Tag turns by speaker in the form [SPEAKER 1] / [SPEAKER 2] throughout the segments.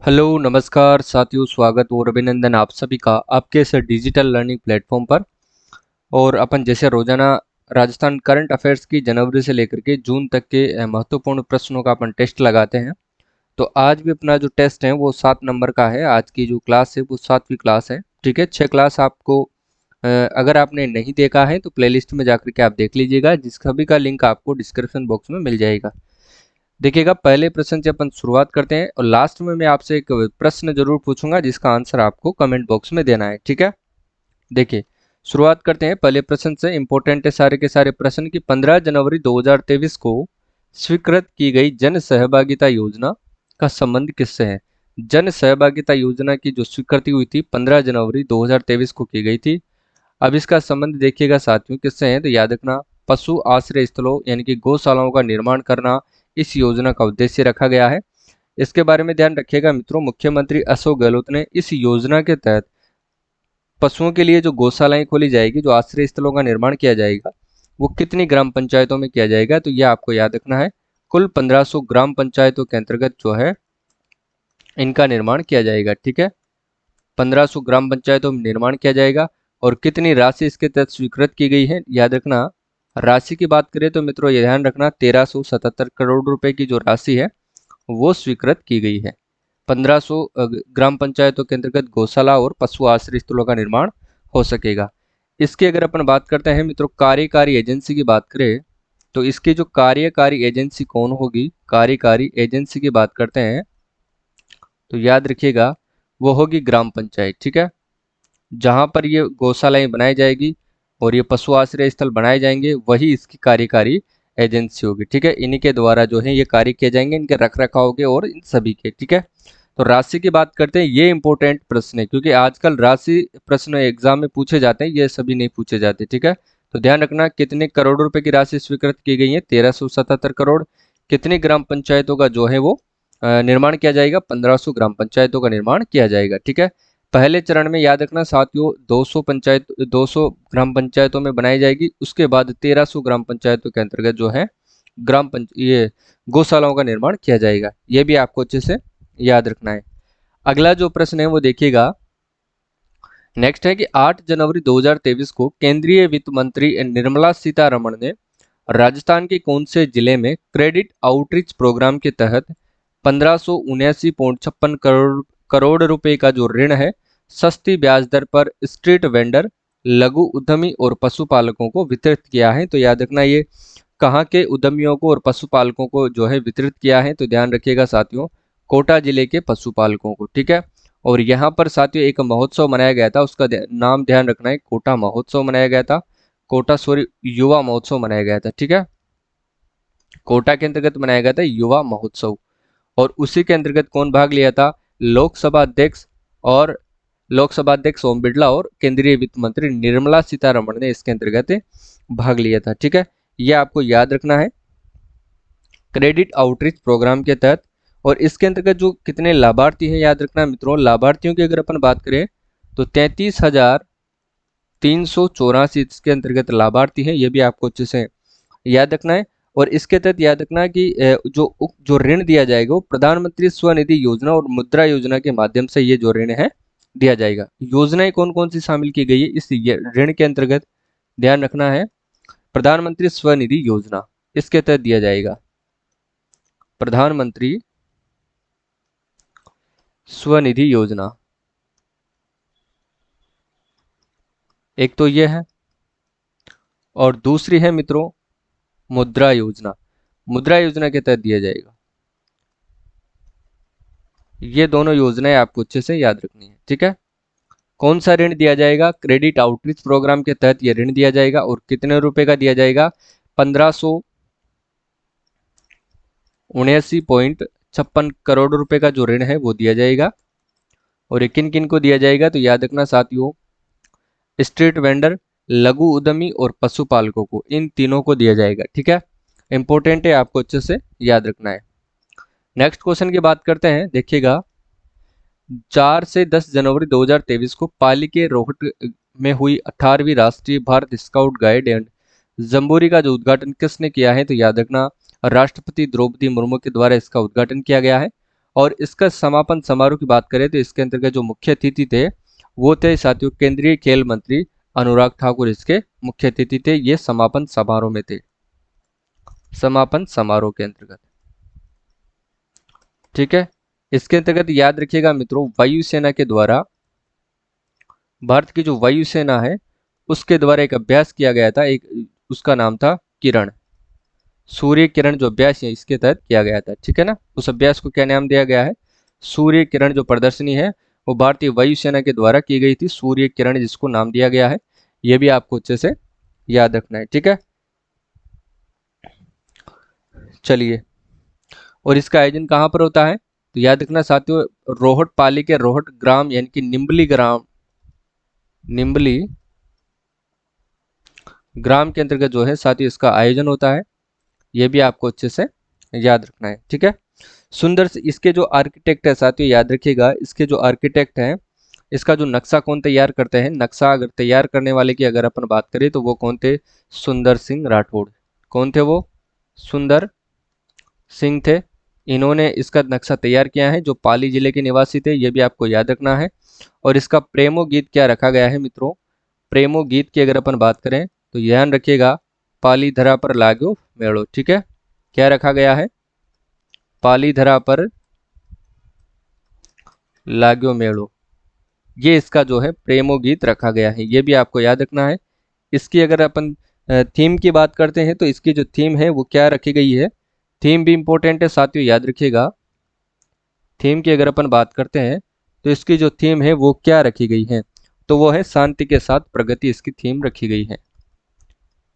[SPEAKER 1] Hello नमस्कार साथियों, स्वागत और अभिनंदन आप सभी का आपके इस डिजिटल लर्निंग प्लेटफॉर्म पर। और अपन जैसे रोजाना राजस्थान करंट अफेयर्स की जनवरी से लेकर के जून तक के महत्वपूर्ण प्रश्नों का अपन टेस्ट लगाते हैं। तो आज भी अपना जो टेस्ट है वो 7 नंबर का है। आज की जो क्लास है वो 7वीं क्लास है। ठीक है, 6 क्लास आपको अगर आपने नहीं देखा है तो प्लेलिस्ट में जाकर के आप देख लीजिएगा, जिसका भी का लिंक आपको डिस्क्रिप्शन बॉक्स में मिल जाएगा। देखिएगा, पहले प्रश्न से अपन शुरुआत करते हैं और लास्ट में मैं आपसे एक प्रश्न जरूर पूछूंगा जिसका आंसर आपको कमेंट बॉक्स में देना है। ठीक है, देखिए शुरुआत करते हैं पहले प्रश्न से। इंपॉर्टेंट है सारे के सारे प्रश्न की। 15 जनवरी 2023 को स्वीकृत की गई जन सहभागिता योजना का संबंध किससे है? जन सहभागिता योजना की जो स्वीकृति हुई थी 15 जनवरी 2023 को की गई थी। अब इसका संबंध देखिएगा साथियों किससे है, तो याद रखना पशु आश्रय स्थलों यानी कि गौशालाओं का निर्माण करना इस योजना का उद्देश्य रखा गया है। इसके बारे में ध्यान रखिएगा मित्रों, मुख्यमंत्री अशोक गहलोत ने इस योजना के तहत पशुओं के लिए जो गौशालाएं खोली जाएगी, जो आश्रय स्थलों का निर्माण किया जाएगा, वो कितनी ग्राम पंचायतों में किया जाएगा, तो यह आपको याद रखना है। कुल 1500 ग्राम पंचायतों के अंतर्गत जो है इनका निर्माण किया जाएगा। ठीक है, 1500 ग्राम पंचायतों में निर्माण किया जाएगा। और कितनी राशि इसके तहत स्वीकृत की गई है, याद रखना राशि की बात करें तो मित्रों ये ध्यान रखना 1377 करोड़ रुपए की जो राशि है वो स्वीकृत की गई है। 1500 ग्राम पंचायतों के अंतर्गत गौशाला और पशु आश्रय स्थलों का निर्माण हो सकेगा। इसकी अगर अपन बात करते हैं मित्रों कार्यकारी एजेंसी की बात करें तो इसकी जो कार्यकारी एजेंसी कौन होगी, कार्यकारी एजेंसी की बात करते हैं तो याद रखिएगा वो होगी ग्राम पंचायत। ठीक है, जहां पर ये गौशालाएं बनाई जाएगी और ये पशु आश्रय स्थल बनाए जाएंगे वही इसकी कार्यकारी एजेंसी होगी। ठीक है, इन्हीं के द्वारा जो है ये कार्य किए जाएंगे, इनके रख रखाव के और इन सभी के। ठीक है, तो राशि की बात करते हैं। ये इंपॉर्टेंट प्रश्न है क्योंकि आजकल राशि प्रश्न एग्जाम में पूछे जाते हैं, ये सभी नहीं पूछे जाते। ठीक है, तो ध्यान रखना कितने करोड़ रुपए की राशि स्वीकृत की गई है, 1377 करोड़। कितनी ग्राम पंचायतों का जो है वो निर्माण किया जाएगा, 1500 ग्राम पंचायतों का निर्माण किया जाएगा। ठीक है, पहले चरण में याद रखना साथियों 200 ग्राम पंचायतों में बनाई जाएगी। उसके बाद 1300 ग्राम पंचायतों के अंतर्गत जो है ये गौशालाओं का निर्माण किया जाएगा। ये भी आपको अच्छे से याद रखना है। अगला जो प्रश्न है वो देखिएगा, नेक्स्ट है कि 8 जनवरी 2023 को केंद्रीय वित्त मंत्री निर्मला सीतारमण ने राजस्थान के कौन से जिले में क्रेडिट आउटरीच प्रोग्राम के तहत 1579.56 करोड़ रुपए का जो ऋण है सस्ती ब्याज दर पर स्ट्रीट वेंडर, लघु उद्यमी और पशुपालकों को वितरित किया है? तो याद रखना ये कहाँ के उद्यमियों को और पशुपालकों को जो है वितरित किया है, तो ध्यान रखिएगा साथियों कोटा जिले के पशुपालकों को। ठीक है, और यहाँ पर साथियों एक महोत्सव मनाया गया था, उसका नाम ध्यान रखना है, कोटा महोत्सव मनाया गया था। कोटा सॉरी युवा महोत्सव मनाया गया था। ठीक है, कोटा के अंतर्गत मनाया गया था युवा महोत्सव। और उसी के अंतर्गत कौन भाग लिया था, लोकसभा अध्यक्ष और लोकसभा अध्यक्ष ओम बिरला और केंद्रीय वित्त मंत्री निर्मला सीतारमण ने इसके अंतर्गत भाग लिया था। ठीक है, यह आपको याद रखना है क्रेडिट आउटरीच प्रोग्राम के तहत। और इसके अंतर्गत जो कितने लाभार्थी हैं याद रखना मित्रों, लाभार्थियों की अगर अपन बात करें तो 33,384 इसके अंतर्गत लाभार्थी हैं। ये भी आपको अच्छे से याद रखना है। और इसके तहत याद रखना कि जो ऋण दिया जाएगा वो प्रधानमंत्री स्वनिधि योजना और मुद्रा योजना के माध्यम से ये जो ऋण है दिया जाएगा। योजनाएं कौन कौन सी शामिल की गई है इस ऋण के अंतर्गत, ध्यान रखना है प्रधानमंत्री स्वनिधि योजना इसके तहत दिया जाएगा। प्रधानमंत्री स्वनिधि योजना एक तो यह है, और दूसरी है मित्रों मुद्रा योजना। मुद्रा योजना के तहत दिया जाएगा। ये दोनों योजनाएं आपको अच्छे से याद रखनी है। ठीक है, कौन सा ऋण दिया जाएगा, क्रेडिट आउटरीच प्रोग्राम के तहत ये ऋण दिया जाएगा। और कितने रुपए का दिया जाएगा, 1579.56 करोड़ रुपए का जो ऋण है वो दिया जाएगा। और किन किन को दिया जाएगा, तो याद रखना साथियों स्ट्रीट वेंडर, लघु उद्यमी और पशुपालकों को, इन तीनों को दिया जाएगा। ठीक है, इंपॉर्टेंट है, आपको अच्छे से याद रखना है। नेक्स्ट क्वेश्चन की बात करते हैं। देखिएगा 4 से 10 जनवरी 2023 को पाली के रोहट में हुई 18वीं राष्ट्रीय Bharat scout guide and jamboree का जो उद्घाटन किसने किया है, तो याद रखना राष्ट्रपति द्रौपदी मुर्मू के द्वारा इसका उद्घाटन किया गया है। और इसका समापन समारोह की बात करें तो इसके अंतर्गत जो मुख्य अतिथि थे वो थे साथियों केंद्रीय खेल मंत्री अनुराग ठाकुर इसके मुख्य अतिथि थे। ये समापन समारोह में थे, समापन समारोह के अंतर्गत। ठीक है, इसके अंतर्गत याद रखिएगा मित्रों, वायुसेना के द्वारा, भारत की जो वायुसेना है उसके द्वारा एक अभ्यास किया गया था, एक उसका नाम था किरण, सूर्य किरण जो अभ्यास है इसके तहत किया गया था। ठीक है ना, उस अभ्यास को क्या नाम दिया गया है, सूर्य किरण। जो प्रदर्शनी है वो भारतीय वायुसेना के द्वारा की गई थी, सूर्य किरण जिसको नाम दिया गया है। ये भी आपको अच्छे से याद रखना है। ठीक है, चलिए, और इसका आयोजन कहाँ पर होता है तो याद रखना साथियों, रोहट पाली के रोहट ग्राम यानी कि निम्बली ग्राम, निम्बली ग्राम के अंतर्गत जो है साथियों इसका आयोजन होता है। यह भी आपको अच्छे से याद रखना है। ठीक है, सुंदर से इसके जो आर्किटेक्ट है साथियों याद रखिएगा, इसके जो आर्किटेक्ट हैं, इसका जो नक्शा कौन तैयार करते हैं, नक्शा अगर तैयार करने वाले की अगर अपन बात करें तो वो कौन थे, सुंदर सिंह राठौड़। कौन थे वो, सुंदर सिंह थे। इन्होंने इसका नक्शा तैयार किया है, जो पाली जिले के निवासी थे। ये भी आपको याद रखना है। और इसका प्रेमो गीत क्या रखा गया है मित्रों, प्रेमो गीत की अगर अपन बात करें तो ध्यान रखिएगा, पाली धरा पर लाग्यो मेड़ो। ठीक है, क्या रखा गया है, पाली धरा पर लाग्यो मेड़ो, ये इसका जो है प्रेमो गीत रखा गया है। ये भी आपको याद रखना है। इसकी अगर अपन थीम की बात करते हैं तो इसकी जो थीम है वो क्या रखी गई है, थीम भी इंपॉर्टेंट है साथियों, याद रखिएगा। थीम की अगर अपन बात करते हैं तो इसकी जो थीम है वो क्या रखी गई है, तो वो है शांति के साथ प्रगति, इसकी थीम रखी गई है।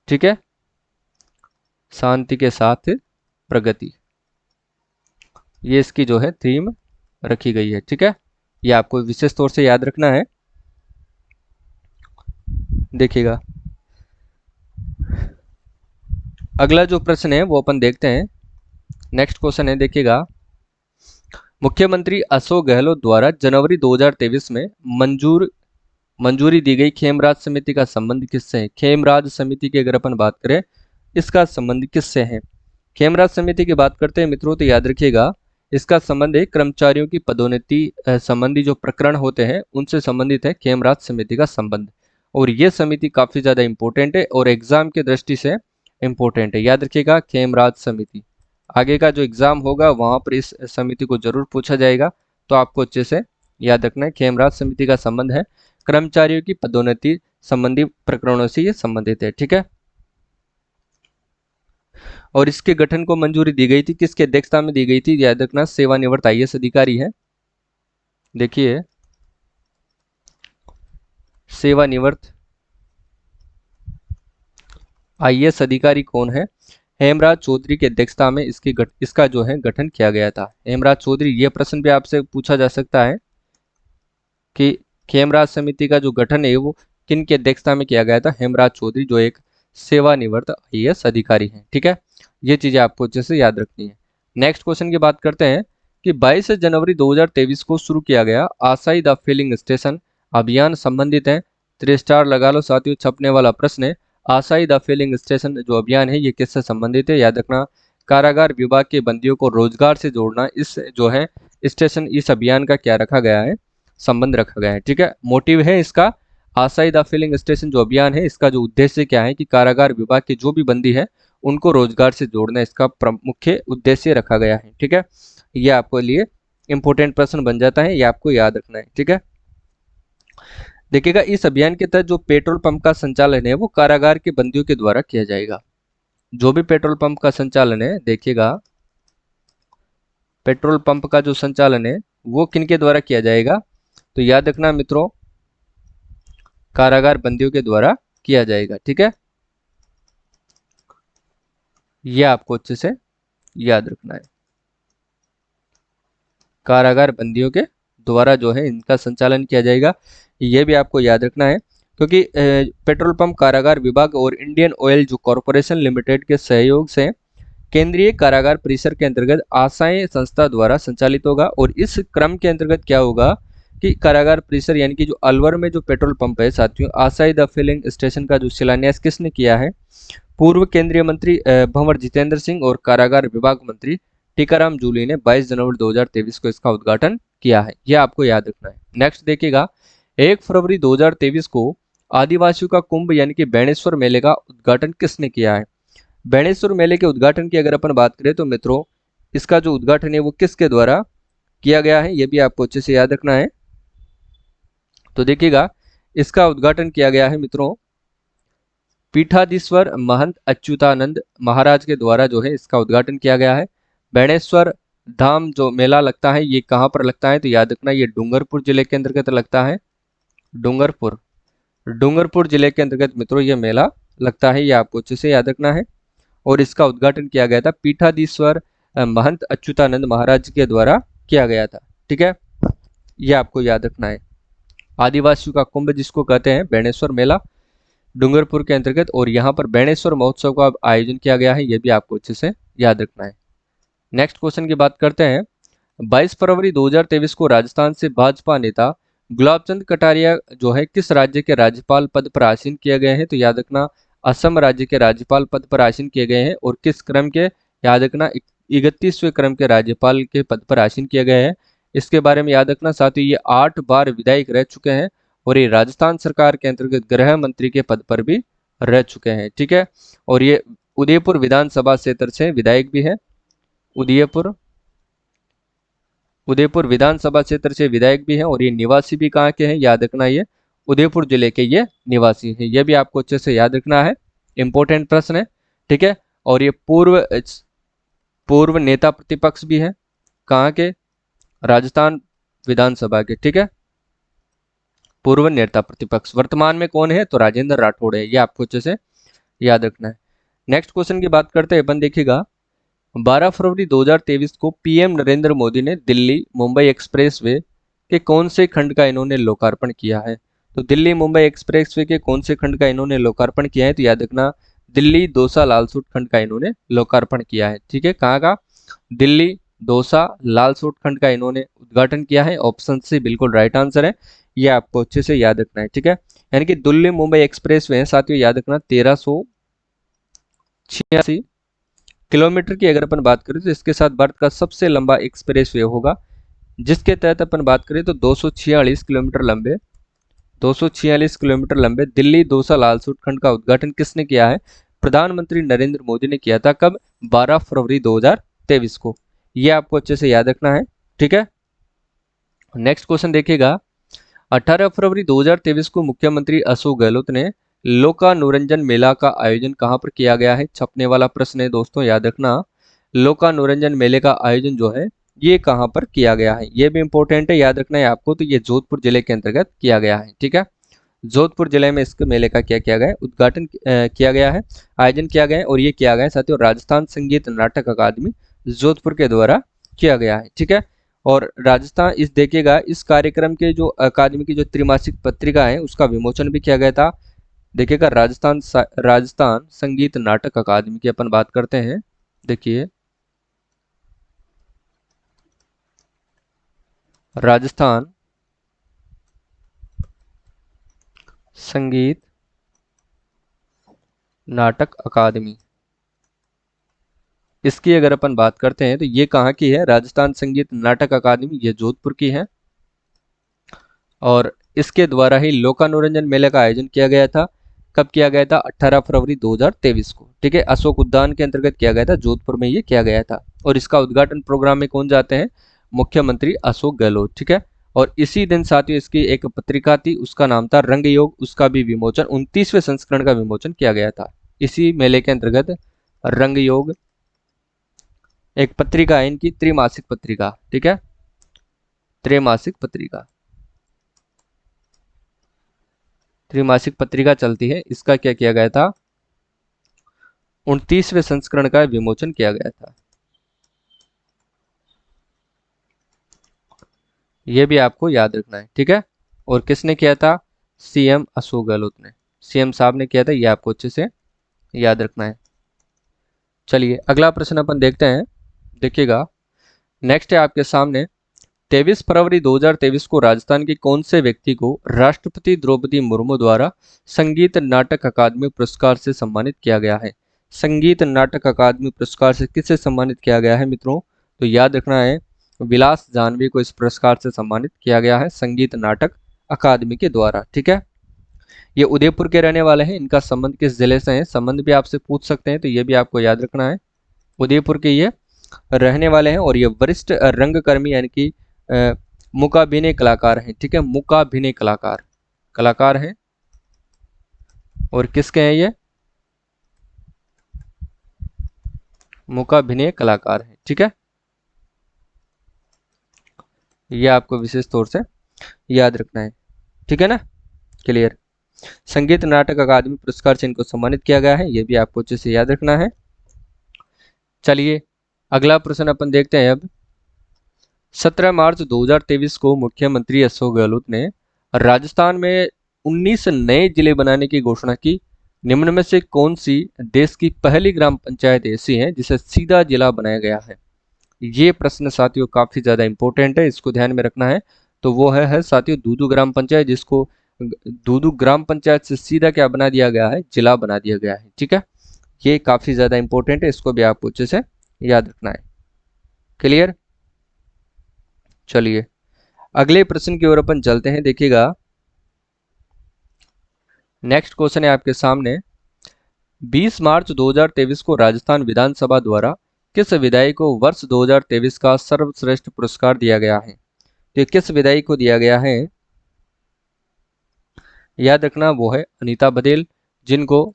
[SPEAKER 1] ठीक है, शांति के साथ प्रगति, ये इसकी जो है थीम रखी गई है। ठीक है, ये आपको विशेष तौर से याद रखना है। देखिएगा, अगला जो प्रश्न है वो अपन देखते हैं। नेक्स्ट क्वेश्चन है, देखिएगा, मुख्यमंत्री अशोक गहलोत द्वारा जनवरी 2023 में मंजूरी दी गई खेमराज समिति का संबंध किससे है। खेमराज समिति की अगर अपन बात करें, इसका संबंध किससे है। खेमराज समिति की बात करते हैं मित्रों तो याद रखिएगा, इसका संबंध है कर्मचारियों की पदोन्नति संबंधी जो प्रकरण होते हैं उनसे संबंधित है खेमराज समिति का संबंध। और ये समिति काफी ज्यादा इंपॉर्टेंट है और एग्जाम की दृष्टि से इंपॉर्टेंट है। याद रखिएगा, खेमराज समिति, आगे का जो एग्जाम होगा वहां पर इस समिति को जरूर पूछा जाएगा, तो आपको अच्छे से याद रखना है। खेमराज समिति का संबंध है कर्मचारियों की पदोन्नति संबंधी प्रकरणों से ये संबंधित है। ठीक है, और इसके गठन को मंजूरी दी गई थी, किसकी अध्यक्षता में दी गई थी, याद रखना, सेवानिवृत्त आईएएस अधिकारी है। देखिए, सेवानिवृत्त आईएएस अधिकारी कौन है, हेमराज चौधरी की अध्यक्षता में इसका जो है गठन किया गया था। हेमराज चौधरी, ये प्रश्न भी आपसे पूछा जा सकता है कि खेमराज समिति का जो गठन है वो किन की अध्यक्षता में किया गया था। हेमराज चौधरी जो एक सेवानिवृत्त आईएएस अधिकारी हैं। ठीक है, ये चीजें आपको अच्छे से याद रखनी है। नेक्स्ट क्वेश्चन की बात करते हैं कि 22 जनवरी 2023 को शुरू किया गया आशाई द फिलिंग स्टेशन अभियान संबंधित है। 3 स्टार लगा लो साथियों, छपने वाला प्रश्न है। आशाई द फिलिंग स्टेशन जो अभियान है ये किससे संबंधित है, याद रखना, कारागार विभाग के बंदियों को रोजगार से जोड़ना, इस जो है स्टेशन, इस अभियान का क्या रखा गया है, संबंध रखा गया है। ठीक है, मोटिव है इसका, आशाई द फिलिंग स्टेशन जो अभियान है इसका जो उद्देश्य क्या है कि कारागार विभाग के जो भी बंदी है उनको रोजगार से जोड़ना, इसका मुख्य उद्देश्य रखा गया है। ठीक है, ये आपको लिए इंपॉर्टेंट प्रश्न बन जाता है, ये आपको याद रखना है। ठीक है, देखिएगा, इस अभियान के तहत जो पेट्रोल पंप का संचालन है वो कारागार के बंदियों के द्वारा किया जाएगा। जो भी पेट्रोल पंप का संचालन है, देखिएगा, पेट्रोल पंप का जो संचालन है वो किनके द्वारा किया जाएगा, तो याद रखना मित्रों, कारागार बंदियों के द्वारा किया जाएगा। ठीक है, यह आपको अच्छे से याद रखना है, कारागार बंदियों के द्वारा जो है इनका संचालन किया जाएगा। यह भी आपको याद रखना है, क्योंकि पेट्रोल पंप कारागार विभाग और इंडियन ऑयल जो कॉरपोरेशन लिमिटेड के सहयोग से केंद्रीय कारागार परिसर के अंतर्गत आशाएं संस्था द्वारा संचालित होगा। और इस क्रम के अंतर्गत क्या होगा कि कारागार परिसर यानी कि जो अलवर में जो पेट्रोल पंप है साथियों, आशाई द फिलिंग स्टेशन का जो शिलान्यास किसने किया है, पूर्व केंद्रीय मंत्री भंवर जितेंद्र सिंह और कारागार विभाग मंत्री टीकाराम जूली ने 22 जनवरी 2023 को इसका उद्घाटन किया है, यह आपको याद रखना है। नेक्स्ट देखिएगा, 1 फरवरी 2023 को आदिवासियों का कुंभ यानी कि बेणेश्वर मेले का उद्घाटन किसने किया है? बेणेश्वर मेले के उद्घाटन की अगर अपन बात करें तो मित्रों, इसका जो उद्घाटन है वो किसके द्वारा किया गया है, ये भी आपको अच्छे से याद रखना है। तो देखिएगा, इसका उद्घाटन किया गया है मित्रों पीठाधीश्वर महंत अच्युतानंद महाराज के द्वारा जो है इसका उद्घाटन किया गया है। बेणेश्वर धाम जो मेला लगता है ये कहाँ पर लगता है, तो याद रखना ये डूंगरपुर जिले के अंतर्गत लगता है। डूंगरपुर जिले के अंतर्गत मित्रों ये मेला लगता है, ये आपको अच्छे से याद रखना है। और इसका उद्घाटन किया गया था पीठाधीश्वर महंत अच्युतानंद महाराज के द्वारा किया गया था। ठीक है, ये आपको याद रखना है। आदिवासियों का कुंभ जिसको कहते हैं बेणेश्वर मेला, डूंगरपुर के अंतर्गत, और यहाँ पर बेणेश्वर महोत्सव का आयोजन किया गया है, ये भी आपको अच्छे से याद रखना है। नेक्स्ट क्वेश्चन की बात करते हैं। 22 फरवरी 2023 को राजस्थान से भाजपा नेता गुलाबचंद कटारिया जो है किस राज्य के राज्यपाल पद पर आसीन किए गए हैं, तो याद रखना असम राज्य के राज्यपाल पद पर आसीन किए गए हैं। और किस क्रम के, याद रखना 31वें क्रम के राज्यपाल के पद पर आसीन किए गए हैं, इसके बारे में याद रखना। साथ ही ये 8 बार विधायक रह चुके हैं और ये राजस्थान सरकार के अंतर्गत गृह मंत्री के पद पर भी रह चुके हैं। ठीक है, और ये उदयपुर विधानसभा क्षेत्र से विधायक भी है, उदयपुर विधानसभा क्षेत्र से विधायक भी हैं, और ये निवासी भी कहाँ के हैं, याद रखना ये उदयपुर जिले के ये निवासी हैं, ये भी आपको अच्छे से याद रखना है, इंपॉर्टेंट प्रश्न है। ठीक है, और ये पूर्व नेता प्रतिपक्ष भी हैं, कहाँ के, राजस्थान विधानसभा के। ठीक है, पूर्व नेता प्रतिपक्ष। वर्तमान में कौन है, तो राजेंद्र राठौड़ है, ये आपको अच्छे से याद रखना है। नेक्स्ट क्वेश्चन की बात करते हैं अपन, देखिएगा 12 फरवरी 2023 को पीएम नरेंद्र मोदी ने दिल्ली मुंबई एक्सप्रेसवे के कौन से खंड का इन्होंने लोकार्पण किया है? तो दिल्ली मुंबई एक्सप्रेसवे के कौन से खंड का इन्होंने लोकार्पण किया है, तो याद रखना दिल्ली दौसा लालसोट खंड का इन्होंने लोकार्पण किया है। ठीक है, कहाँ का, दिल्ली दौसा लालसोट खंड का इन्होंने उद्घाटन किया है। ऑप्शन सी बिल्कुल राइट आंसर है, ये आपको अच्छे से याद रखना है। ठीक है, यानी कि दिल्ली मुंबई एक्सप्रेसवे है साथियों, याद रखना 1386 किलोमीटर की अगर अपन बात करें तो इसके साथ भारत का सबसे लंबा एक्सप्रेसवे होगा, जिसके तहत अपन बात करें तो 246 किलोमीटर लंबे दिल्ली दौसा लालसोट खंड का उद्घाटन किसने किया है? प्रधानमंत्री नरेंद्र मोदी ने किया था। कब? 12 फरवरी 2023 को, ये आपको अच्छे से याद रखना है। ठीक है, नेक्स्ट क्वेश्चन देखिएगा 18 फरवरी 2023 को मुख्यमंत्री अशोक गहलोत ने लोकानुरंजन मेला का आयोजन कहां पर किया गया है? छपने वाला प्रश्न है दोस्तों, याद रखना लोकानुरंजन मेले का आयोजन जो है ये कहां पर किया गया है, ये भी इंपॉर्टेंट है, याद रखना है आपको। तो ये जोधपुर जिले के अंतर्गत किया गया है। ठीक है, जोधपुर जिले में इसके मेले का क्या किया गया है, उद्घाटन किया गया है, आयोजन किया गया है, और ये किया गया है साथियों राजस्थान संगीत नाटक अकादमी जोधपुर के द्वारा किया गया है। ठीक है, और राजस्थान इस देखिएगा इस कार्यक्रम के जो अकादमी की जो त्रैमासिक पत्रिका है उसका विमोचन भी किया गया था। देखिएगा राजस्थान संगीत नाटक अकादमी की अपन बात करते हैं। देखिए राजस्थान संगीत नाटक अकादमी, इसकी अगर अपन बात करते हैं तो ये कहाँ की है? राजस्थान संगीत नाटक अकादमी, ये जोधपुर की है, और इसके द्वारा ही लोकानुरंजन मेले का आयोजन किया गया था। कब किया गया था? 18 फरवरी 2023 को। ठीक है, अशोक उद्यान के अंतर्गत किया गया था, जोधपुर में ये किया गया था। और इसका उद्घाटन प्रोग्राम में कौन जाते हैं? मुख्यमंत्री अशोक गहलोत। ठीक है, और इसी दिन साथियों इसकी एक पत्रिका थी, उसका नाम था रंग योग, उसका भी विमोचन 29वें संस्करण का विमोचन किया गया था इसी मेले के अंतर्गत। रंग योग एक पत्रिका है इनकी, त्रैमासिक पत्रिका। ठीक है, त्रैमासिक पत्रिका चलती है, इसका क्या किया गया था? 29वें संस्करण का विमोचन किया गया था। यह भी आपको याद रखना है। ठीक है, और किसने किया था? सीएम अशोक गहलोत ने, सीएम साहब ने किया था, यह आपको अच्छे से याद रखना है। चलिए अगला प्रश्न अपन देखते हैं। देखिएगा नेक्स्ट है आपके सामने, 23 फरवरी 2023 को राजस्थान के कौन से व्यक्ति को राष्ट्रपति द्रौपदी मुर्मू द्वारा संगीत नाटक अकादमी पुरस्कार से सम्मानित किया गया है? संगीत नाटक अकादमी पुरस्कार से किसे सम्मानित किया गया है मित्रों? तो याद रखना है विलास जानवी को इस पुरस्कार से सम्मानित किया गया है संगीत नाटक अकादमी के द्वारा। ठीक है, ये उदयपुर के रहने वाले हैं। इनका संबंध किस जिले से है, संबंध भी आपसे पूछ सकते हैं, तो ये भी आपको याद रखना है। उदयपुर के ये रहने वाले हैं और ये वरिष्ठ रंगकर्मी यानी कि मूकाभिनय कलाकार हैं। ठीक है, मूकाभिनय कलाकार हैं। और किसके हैं ये, मूकाभिनय कलाकार हैं। ठीक है, ये आपको विशेष तौर से याद रखना है। ठीक है ना, क्लियर। संगीत नाटक अकादमी पुरस्कार से इनको सम्मानित किया गया है, ये भी आपको अच्छे से याद रखना है। चलिए अगला प्रश्न अपन देखते हैं अब। 17 मार्च 2023 को मुख्यमंत्री अशोक गहलोत ने राजस्थान में 19 नए जिले बनाने की घोषणा की। निम्न में से कौन सी देश की पहली ग्राम पंचायत ऐसी है जिसे सीधा जिला बनाया गया है? ये प्रश्न साथियों काफी ज्यादा इंपॉर्टेंट है, इसको ध्यान में रखना है। तो वो है साथियों दूदू ग्राम पंचायत, जिसको दूदू ग्राम पंचायत से सीधा क्या बना दिया गया है, जिला बना दिया गया है। ठीक है, ये काफी ज्यादा इंपॉर्टेंट है, इसको भी आपको अच्छे से याद रखना है। क्लियर। चलिए अगले प्रश्न की ओर अपन चलते हैं। देखिएगा नेक्स्ट क्वेश्चन है आपके सामने। 20 मार्च 2023 को राजस्थान विधानसभा द्वारा किस विधायक को वर्ष 2023 का सर्वश्रेष्ठ पुरस्कार दिया गया है? तो किस विधायक को दिया गया है, याद रखना वो है अनीता बघेल, जिनको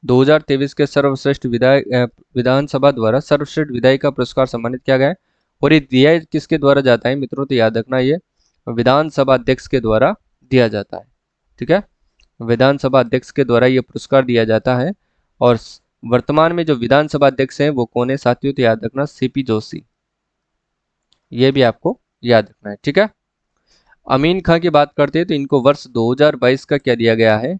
[SPEAKER 1] 2023 के सर्वश्रेष्ठ विधायक विधानसभा द्वारा सर्वश्रेष्ठ विधायक का पुरस्कार सम्मानित किया गया है। और ये दिया किसके द्वारा जाता है मित्रों, तो याद रखना ये विधानसभा अध्यक्ष के द्वारा दिया जाता है। ठीक है, विधानसभा अध्यक्ष के द्वारा ये पुरस्कार दिया जाता है। और वर्तमान में जो विधानसभा अध्यक्ष हैं वो कौन है साथियों, तो याद रखना सीपी जोशी, ये भी आपको याद रखना है। ठीक है, अमीन खां की बात करते हैं तो इनको वर्ष 2022 का क्या दिया गया है,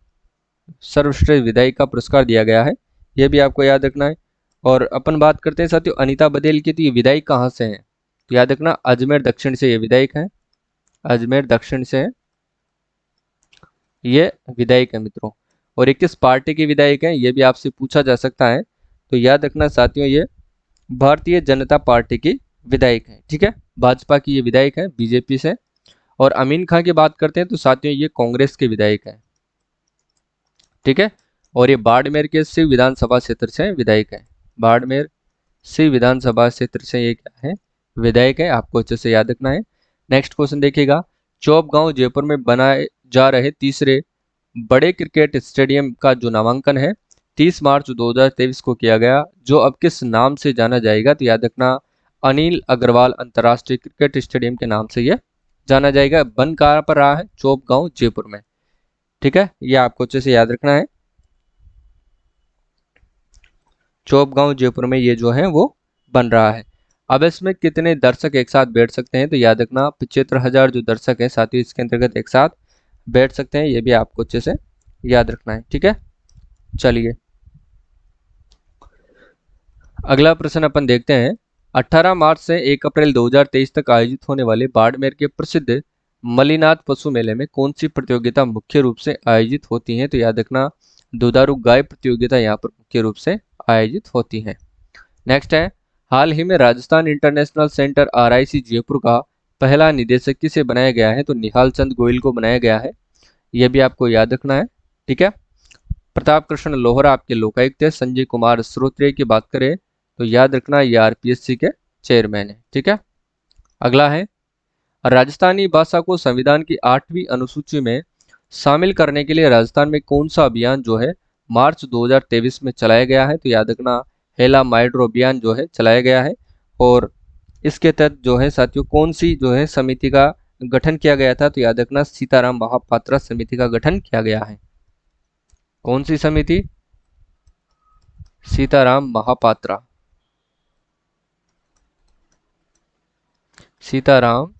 [SPEAKER 1] सर्वश्रेष्ठ विधायक का पुरस्कार दिया गया है, यह भी आपको याद रखना है। और अपन बात करते हैं साथियों अनीता बघेल की, तो ये विधायक कहाँ से हैं, तो याद रखना अजमेर दक्षिण से ये विधायक हैं, अजमेर दक्षिण से ये विधायक है मित्रों। और ये किस पार्टी के विधायक हैं, ये भी आपसे पूछा जा सकता है, तो याद रखना साथियों ये भारतीय जनता पार्टी की विधायक है। ठीक है, भाजपा की ये विधायक है बीजेपी से। और अमीन खां की बात करते हैं तो साथियों ये कांग्रेस के विधायक है। ठीक है, और ये बाड़मेर के शिव विधानसभा क्षेत्र से विधायक है, बाड़मेर शिव विधानसभा क्षेत्र से ये क्या है, विधायक है, आपको अच्छे से याद रखना है। नेक्स्ट क्वेश्चन देखिएगा। चौपगांव जयपुर में बनाए जा रहे तीसरे बड़े क्रिकेट स्टेडियम का जो नामांकन है 30 मार्च 2023 को किया गया, जो अब किस नाम से जाना जाएगा, तो याद रखना अनिल अग्रवाल अंतर्राष्ट्रीय क्रिकेट स्टेडियम के नाम से यह जाना जाएगा। बन कहाँ पर रहा है, चौपगांव जयपुर में। ठीक है, यह आपको अच्छे से याद रखना है, चौपगांव जयपुर में ये जो है वो बन रहा है। अब इसमें कितने दर्शक एक साथ बैठ सकते हैं, तो याद रखना 75,000 जो दर्शक है साथियों इसके अंतर्गत एक साथ बैठ सकते हैं, ये भी आपको अच्छे से याद रखना है। ठीक है, चलिए अगला प्रश्न अपन देखते हैं। 18 मार्च से 1 अप्रैल 2023 तक आयोजित होने वाले बाड़मेर के प्रसिद्ध मलिनाथ पशु मेले में कौन सी प्रतियोगिता मुख्य रूप से आयोजित होती है, तो याद रखना दुधारू गाय प्रतियोगिता यहाँ पर मुख्य रूप से आयोजित होती है। नेक्स्ट है, हाल ही में Rajasthan international centre RIC Jaipur का पहला निदेशक किसे बनाया गया है, तो निहाल चंद गोयल को बनाया गया है, यह भी आपको याद रखना है। ठीक है, प्रताप कृष्ण लोहरा आपके लोकायुक्त है। संजय कुमार श्रोत्रिय की बात करें तो याद रखना ये RPSC के चेयरमैन है। ठीक है, अगला है, राजस्थानी भाषा को संविधान की 8वीं अनुसूची में शामिल करने के लिए राजस्थान में कौन सा अभियान जो है मार्च 2023 में चलाया गया है, तो याद रखना हेला माइड्रो अभियान जो है चलाया गया है। और इसके तहत जो है साथियों कौन सी जो है समिति का गठन किया गया था, तो याद रखना सीताराम महापात्रा समिति का गठन किया गया है। कौन सी समिति, सीताराम महापात्रा, सीताराम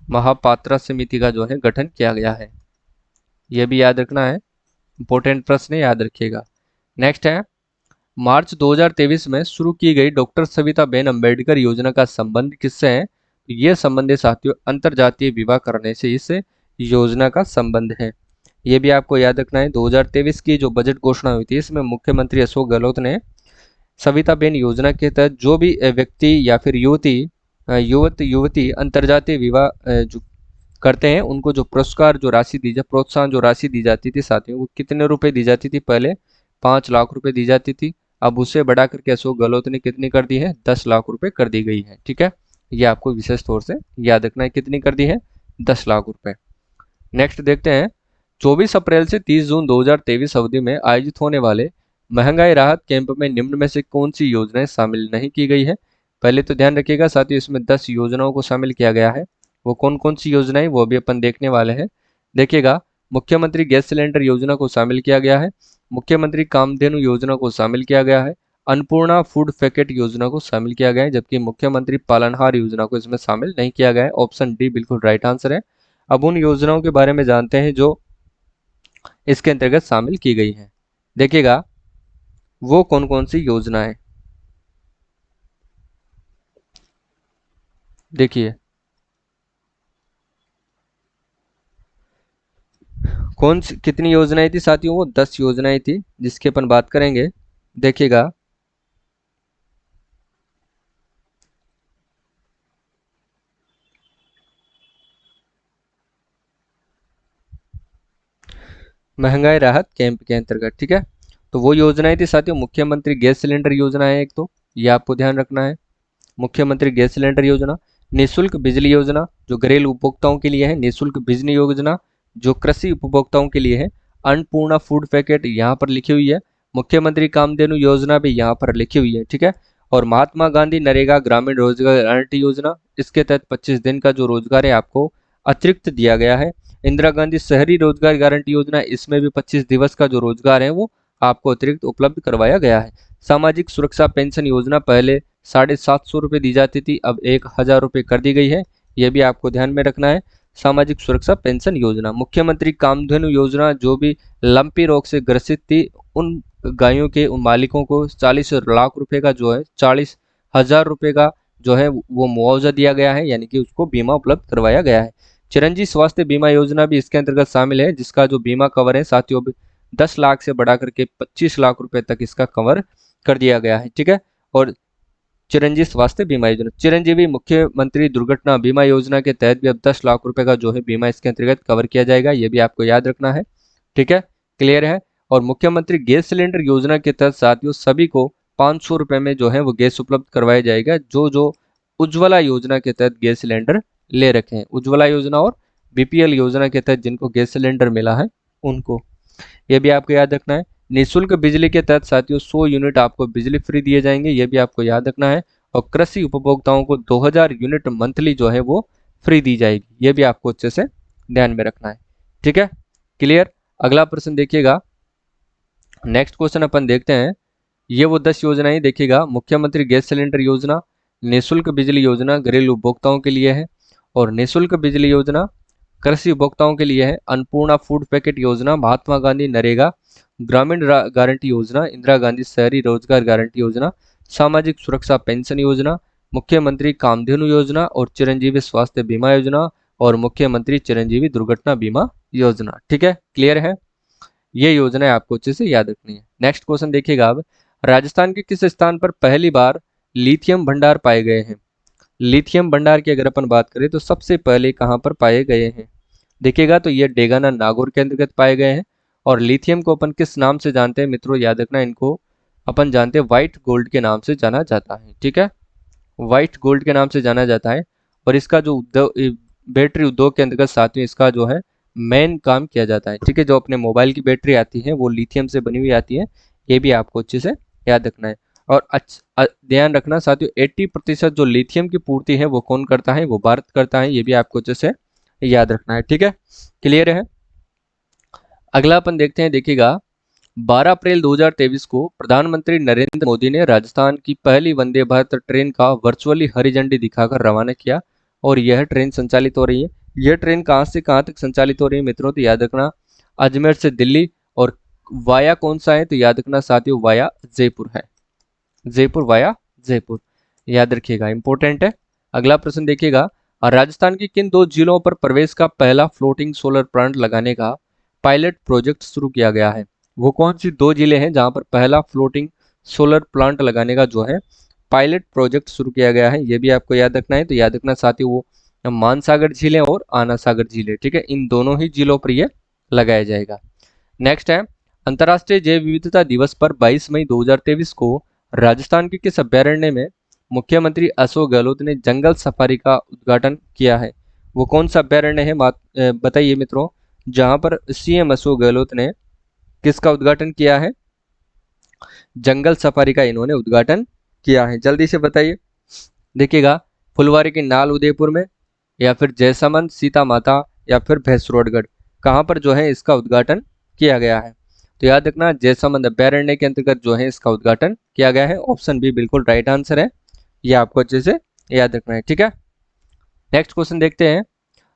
[SPEAKER 1] महापात्रा समिति का जो है गठन किया गया है, यह भी याद रखना है, इंपॉर्टेंट प्रश्न है, याद रखिएगा। नेक्स्ट है, मार्च 2023 में शुरू की गई डॉक्टर सविताबेन अम्बेडकर योजना का संबंध किससे है, यह संबंध साथियों अंतरजातीय विवाह करने से इस योजना का संबंध है, यह भी आपको याद रखना है। 2023 की जो बजट घोषणा हुई थी इसमें मुख्यमंत्री अशोक गहलोत ने सविता बहन योजना के तहत जो भी व्यक्ति या फिर युवती अंतर्जातीय विवाह जो करते हैं उनको जो पुरस्कार जो राशि दी जा प्रोत्साहन जो राशि दी जाती थी साथियों, वो कितने रुपए दी जाती थी? पहले 5 लाख रुपए दी जाती थी। अब उसे बढ़ा करके अशोक गहलोत ने कितनी कर दी है? 10 लाख रुपए कर दी गई है। ठीक है, ये आपको विशेष तौर से याद रखना है, कितनी कर दी है? 10 लाख रुपए। नेक्स्ट देखते हैं, 24 अप्रैल से 30 जून 2023 अवधि में आयोजित होने वाले महंगाई राहत कैंप में निम्न में से कौन सी योजनाएं शामिल नहीं की गई है? पहले तो ध्यान रखिएगा साथियों, इसमें 10 योजनाओं को शामिल किया गया है। वो कौन कौन सी योजनाएं, वो भी अपन देखने वाले हैं। देखिएगा, मुख्यमंत्री गैस सिलेंडर योजना को शामिल किया गया है, मुख्यमंत्री कामधेनु योजना को शामिल किया गया है, अन्नपूर्णा फूड पैकेट योजना को शामिल किया गया है, जबकि मुख्यमंत्री पालनहार योजना को इसमें शामिल नहीं किया गया है। ऑप्शन डी बिल्कुल राइट आंसर है। अब उन योजनाओं के बारे में जानते हैं जो इसके अंतर्गत शामिल की गई हैं। देखिएगा, वो कौन कौन सी योजनाएं, देखिए कौन सी कितनी योजनाएं थी साथियों? वो 10 योजनाएं थी जिसकी अपन बात करेंगे। देखिएगा, महंगाई राहत कैंप के अंतर्गत। ठीक है, तो वो योजनाएं थी साथियों, मुख्यमंत्री गैस सिलेंडर योजना है एक, तो ये आपको ध्यान रखना है। मुख्यमंत्री गैस सिलेंडर योजना, निःशुल्क बिजली योजना जो घरेलू उपभोक्ताओं के लिए है, निःशुल्क बिजली योजना जो कृषि उपभोक्ताओं के लिए है, अन्नपूर्णा फूड पैकेट यहाँ पर लिखी हुई है, मुख्यमंत्री कामधेनु योजना भी यहाँ पर लिखी हुई है। ठीक है, और महात्मा गांधी नरेगा ग्रामीण रोजगार गारंटी योजना, इसके तहत 25 दिन का जो रोजगार है आपको अतिरिक्त दिया गया है। इंदिरा गांधी शहरी रोजगार गारंटी योजना, इसमें भी 25 दिवस का जो रोजगार है वो आपको अतिरिक्त उपलब्ध करवाया गया है। सामाजिक सुरक्षा पेंशन योजना पहले 750 रुपये दी जाती थी, अब 1000 रुपये कर दी गई है, यह भी आपको ध्यान में रखना है। सामाजिक सुरक्षा पेंशन योजना, मुख्यमंत्री कामधेनु योजना जो भी लंपी रोग से ग्रसित थी उन गायों के उन मालिकों को 40 लाख रुपए का जो है 40,000 रुपये का जो है वो मुआवजा दिया गया है, यानी कि उसको बीमा उपलब्ध करवाया गया है। चिरंजीवी स्वास्थ्य बीमा योजना भी इसके अंतर्गत शामिल है, जिसका जो बीमा कवर है साथियों 10 लाख से बढ़ा करके 25 लाख रुपए तक इसका कवर कर दिया गया है। ठीक है, और चिरंजीवी स्वास्थ्य बीमा योजना, चिरंजीवी मुख्यमंत्री दुर्घटना बीमा योजना के तहत भी अब 10 लाख रुपए का जो है बीमा इसके अंतर्गत कवर किया जाएगा, ये भी आपको याद रखना है। ठीक है, क्लियर है। और मुख्यमंत्री गैस सिलेंडर योजना के तहत साथियों सभी को 500 रुपए में जो है वो गैस उपलब्ध करवाया जाएगा, जो जो उज्ज्वला योजना के तहत गैस सिलेंडर ले रखे हैं। उज्ज्वला योजना और बीपीएल योजना के तहत जिनको गैस सिलेंडर मिला है उनको, ये भी आपको याद रखना है। निःशुल्क बिजली के तहत साथियों 100 यूनिट आपको बिजली फ्री दिए जाएंगे, ये भी आपको याद रखना है। और कृषि उपभोक्ताओं को 2000 यूनिट मंथली जो है वो फ्री दी जाएगी, ये भी आपको अच्छे से ध्यान में रखना है। ठीक है, क्लियर। अगला प्रश्न देखिएगा, नेक्स्ट क्वेश्चन अपन देखते हैं। ये वो 10 योजनाएं देखिएगा, मुख्यमंत्री गैस सिलेंडर योजना, निःशुल्क बिजली योजना घरेलू उपभोक्ताओं के लिए है, और निःशुल्क बिजली योजना कृषि उपभोक्ताओं के लिए है, अन्नपूर्णा फूड पैकेट योजना, महात्मा गांधी नरेगा ग्रामीण गारंटी योजना, इंदिरा गांधी शहरी रोजगार गारंटी योजना, सामाजिक सुरक्षा पेंशन योजना, मुख्यमंत्री कामधेनु योजना और चिरंजीवी स्वास्थ्य बीमा योजना और मुख्यमंत्री चिरंजीवी दुर्घटना बीमा योजना। ठीक है, क्लियर है। ये योजनाएं आपको अच्छे से याद रखनी है। नेक्स्ट क्वेश्चन देखिएगा, अब राजस्थान के किस स्थान पर पहली बार लिथियम भंडार पाए गए हैं? लिथियम भंडार की अगर अपन बात करें तो सबसे पहले कहाँ पर पाए गए हैं? देखिएगा, तो ये डेगाना नागौर के अंतर्गत पाए गए हैं। और लिथियम को अपन किस नाम से जानते हैं मित्रों? याद रखना, इनको अपन जानते हैं व्हाइट गोल्ड के नाम से जाना जाता है। ठीक है, व्हाइट गोल्ड के नाम से जाना जाता है। और इसका जो बैटरी उद्योग के अंतर्गत साथियों इसका जो है मेन काम किया जाता है। ठीक है, जो अपने मोबाइल की बैटरी आती है वो लिथियम से बनी हुई आती है, ये भी आपको अच्छे से याद रखना है। और ध्यान रखना साथियों, 80% जो लिथियम की पूर्ति है वो कौन करता है? वो भारत करता है, ये भी आपको अच्छे से याद रखना है। ठीक है, क्लियर है। अगला अपन देखते हैं, देखिएगा 12 अप्रैल 2023 को प्रधानमंत्री नरेंद्र मोदी ने राजस्थान की पहली वंदे भारत ट्रेन का वर्चुअली हरी झंडी दिखाकर रवाना किया, और यह ट्रेन संचालित हो रही है। यह ट्रेन कहां से कहां तक संचालित हो रही है मित्रों? तो याद रखना, अजमेर से दिल्ली, और वाया कौन सा है? तो याद रखना साथियों, वाया जयपुर है। जयपुर, वाया जयपुर, याद रखिएगा, इंपॉर्टेंट है। अगला प्रश्न देखिएगा, राजस्थान की किन 2 जिलों पर प्रवेश का पहला फ्लोटिंग सोलर प्लांट लगाने का पायलट प्रोजेक्ट शुरू किया गया है? वो कौन सी 2 जिले हैं जहां पर पहला फ्लोटिंग सोलर प्लांट लगाने का जो है पायलट प्रोजेक्ट शुरू किया गया है, ये भी आपको याद रखना है। तो याद रखना साथियों, वो मानसागर झील है और आना सागर झील है, ठीक है, इन दोनों ही झीलों पर ये लगाया जाएगा। नेक्स्ट है, अंतर्राष्ट्रीय जैव विविधता दिवस पर 22 मई 2023 को राजस्थान के किस अभ्यारण्य में मुख्यमंत्री अशोक गहलोत ने जंगल सफारी का उद्घाटन किया है? वो कौन सा अभ्यारण्य है बताइए मित्रों, जहां पर सीएम अशोक गहलोत ने किसका उद्घाटन किया है? जंगल सफारी का इन्होंने उद्घाटन किया है, जल्दी से बताइए। देखिएगा, फुलवारी के नाल उदयपुर में, या फिर जैसमंद सीता माता, या फिर भैंसरोडगढ़, कहाँ पर जो है इसका उद्घाटन किया गया है? तो याद रखना जैसमंद अभ्यारण्य के अंतर्गत जो है इसका उद्घाटन किया गया है। ऑप्शन बी बिल्कुल राइट आंसर है, ये आपको अच्छे से याद रखना है, ठीक है। नेक्स्ट क्वेश्चन देखते हैं,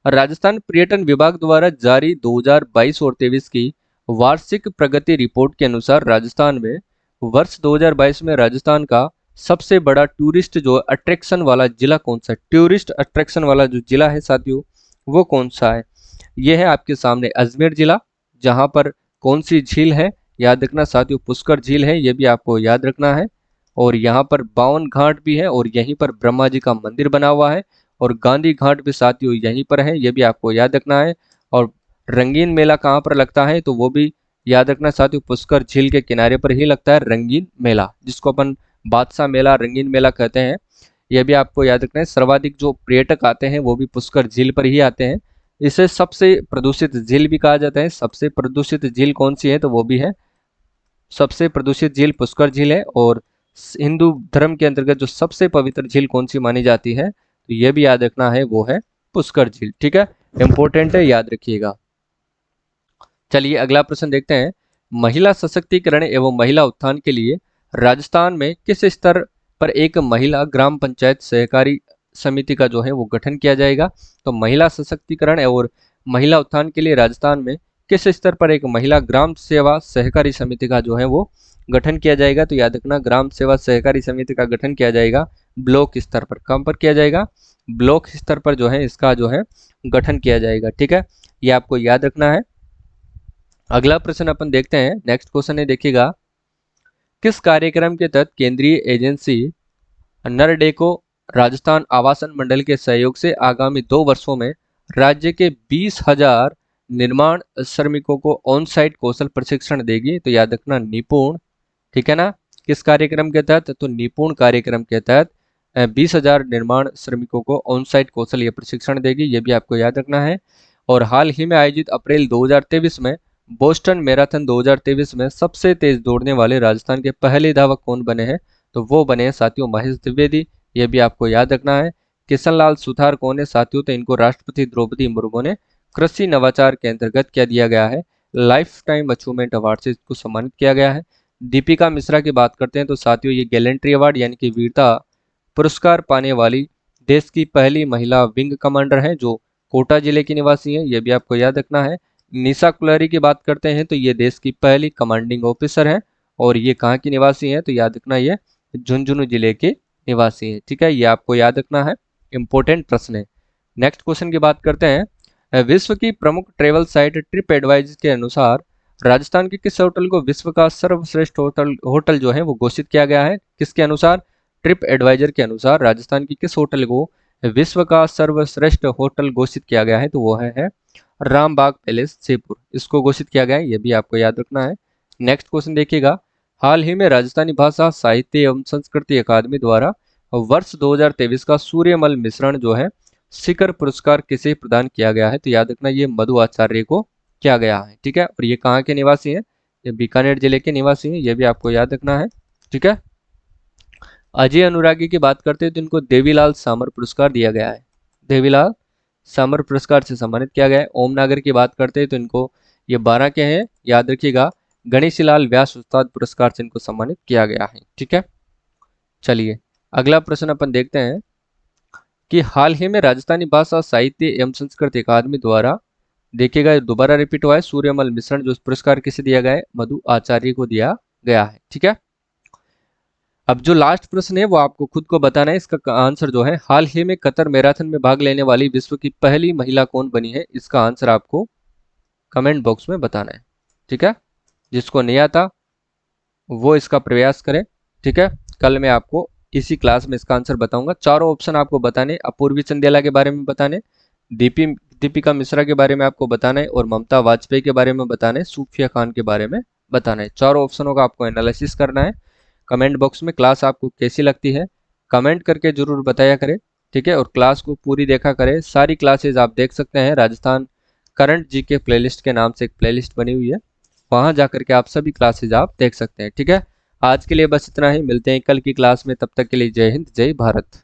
[SPEAKER 1] राजस्थान पर्यटन विभाग द्वारा जारी 2022 और 23 की वार्षिक प्रगति रिपोर्ट के अनुसार राजस्थान में वर्ष 2022 में राजस्थान का सबसे बड़ा टूरिस्ट जो अट्रैक्शन वाला जिला कौन सा है? टूरिस्ट अट्रैक्शन वाला जो जिला है साथियों, वो कौन सा है? ये है आपके सामने अजमेर जिला, जहां पर कौन सी झील है? याद रखना साथियों, पुष्कर झील है, ये भी आपको याद रखना है। और यहाँ पर 52 घाट भी है, और यहीं पर ब्रह्मा जी का मंदिर बना हुआ है, और गांधी घाट भी साथियों यहीं पर है, ये भी आपको याद रखना है। और रंगीन मेला कहाँ पर लगता है? तो वो भी याद रखना साथियों, पुष्कर झील के किनारे पर ही लगता है रंगीन मेला, जिसको अपन बादशाह मेला, रंगीन मेला कहते हैं। यह भी आपको याद रखना है। सर्वाधिक जो पर्यटक आते हैं वो भी पुष्कर झील पर ही आते हैं। इसे सबसे प्रदूषित झील भी कहा जाता है। सबसे प्रदूषित झील कौन सी है? तो वो भी है, सबसे प्रदूषित झील पुष्कर झील है। और हिंदू धर्म के अंतर्गत जो सबसे पवित्र झील कौन सी मानी जाती है? तो ये भी याद रखना है, वो है पुष्कर झील, ठीक है, इंपॉर्टेंट है, याद रखिएगा। चलिए अगला प्रश्न देखते हैं, महिला सशक्तिकरण एवं महिला उत्थान के लिए राजस्थान में किस स्तर पर एक महिला ग्राम पंचायत सहकारी समिति का जो है वो गठन किया जाएगा? तो महिला सशक्तिकरण और महिला उत्थान के लिए राजस्थान में किस स्तर पर एक महिला ग्राम सेवा सहकारी समिति का जो है वो गठन किया जाएगा? तो याद रखना, ग्राम सेवा सहकारी समिति का गठन किया जाएगा ब्लॉक स्तर पर। कहां पर किया जाएगा? ब्लॉक स्तर पर जो है इसका जो है गठन किया जाएगा, ठीक है, ये आपको याद रखना है। अगला प्रश्न अपन देखते हैं, नेक्स्ट क्वेश्चन है, देखिएगा, किस कार्यक्रम के तहत केंद्रीय एजेंसी नरडेको राजस्थान आवासन मंडल के सहयोग से आगामी 2 वर्षों में राज्य के 20,000 निर्माण श्रमिकों को ऑन साइट कौशल प्रशिक्षण देगी? तो याद रखना निपुण, ठीक है ना। किस कार्यक्रम के तहत? तो निपुण कार्यक्रम के तहत 20,000 निर्माण श्रमिकों को ऑन साइट कौशल ये प्रशिक्षण देगी, ये भी आपको याद रखना है। और हाल ही में आयोजित अप्रैल 2023 में बोस्टन मैराथन 2023 में सबसे तेज दौड़ने वाले राजस्थान के पहले धावक कौन बने हैं? तो वो बने हैं साथियों महेश द्विवेदी, ये भी आपको याद रखना है। किशन लाल सुथार कौन है साथियों? तो इनको राष्ट्रपति द्रौपदी मुर्मू ने कृषि नवाचार के अंतर्गत क्या दिया गया है? लाइफ टाइम अचीवमेंट अवार्ड से इसको सम्मानित किया गया है। दीपिका मिश्रा की बात करते हैं तो साथियों ये गैलेंट्री अवार्ड यानी कि वीरता पुरस्कार पाने वाली देश की पहली महिला विंग कमांडर है, जो कोटा जिले की निवासी है, ये भी आपको याद रखना है। निशा कुलहरी की बात करते हैं तो ये देश की पहली कमांडिंग ऑफिसर है, और ये कहाँ की निवासी है? तो याद रखना ये झुंझुनू जिले के निवासी है, ठीक है, ये आपको याद रखना है, इंपॉर्टेंट प्रश्न है। नेक्स्ट क्वेश्चन की बात करते हैं, विश्व की प्रमुख ट्रेवल साइट ट्रिप एडवाइजर के अनुसार राजस्थान के किस होटल को विश्व का सर्वश्रेष्ठ होटल जो है वो घोषित किया गया है? किसके अनुसार? ट्रिप एडवाइजर के अनुसार राजस्थान की किस होटल को विश्व का सर्वश्रेष्ठ होटल घोषित किया गया है? तो वो है रामबाग पैलेस जयपुर, इसको घोषित किया गया है, ये भी आपको याद रखना है। नेक्स्ट क्वेश्चन देखिएगा, हाल ही में राजस्थानी भाषा साहित्य एवं संस्कृति अकादमी द्वारा वर्ष 2023 का सूर्यमल मिश्रण जो है शिखर पुरस्कार किसे प्रदान किया गया है? तो याद रखना ये मधु आचार्य को किया गया है, ठीक है, और ये कहाँ के निवासी हैं? ये बीकानेर जिले के निवासी हैं, ये भी आपको याद रखना है, ठीक है। अजय अनुरागी की बात करते हैं तो इनको देवीलाल सामर पुरस्कार दिया गया है, देवीलाल सामर पुरस्कार से सम्मानित किया गया है। ओम नागर की बात करते हैं तो इनको ये 12 के हैं, याद रखिएगा, गणेशीलाल व्यास उस्ताद पुरस्कार से इनको सम्मानित किया गया है, ठीक है। चलिए अगला प्रश्न अपन देखते हैं कि हाल ही में राजस्थानी भाषा साहित्य एवं संस्कृति अकादमी द्वारा, देखिएगा दोबारा रिपीट हुआ है, सूर्यमल मिश्रण जो पुरस्कार किसे दिया गया है? मधु आचार्य को दिया गया है, ठीक है। अब जो लास्ट प्रश्न है वो आपको खुद को बताना है, इसका आंसर जो है हाल ही में कतर मैराथन में भाग लेने वाली विश्व की पहली महिला कौन बनी है? इसका आंसर आपको कमेंट बॉक्स में बताना है, ठीक है। जिसको नहीं आता वो इसका प्रयास करें, ठीक है, कल मैं आपको इसी क्लास में इसका आंसर बताऊंगा। चारों ऑप्शन आपको बताने, अपूर्वी चंदेला के बारे में बताने, दीपी दीपिका मिश्रा के बारे में आपको बताना है, और ममता वाजपेयी के बारे में बताना है, सूफिया खान के बारे में बताना है। चारों ऑप्शनों का आपको एनालिसिस करना है। कमेंट बॉक्स में क्लास आपको कैसी लगती है कमेंट करके जरूर बताया करें। ठीक है, और क्लास को पूरी देखा करें। सारी क्लासेज आप देख सकते हैं, राजस्थान करंट जी के प्लेलिस्ट के नाम से एक प्लेलिस्ट बनी हुई है, वहां जाकर के आप सभी क्लासेज आप देख सकते हैं। ठीक है, आज के लिए बस इतना ही, मिलते हैं कल की क्लास में, तब तक के लिए जय हिंद जय भारत।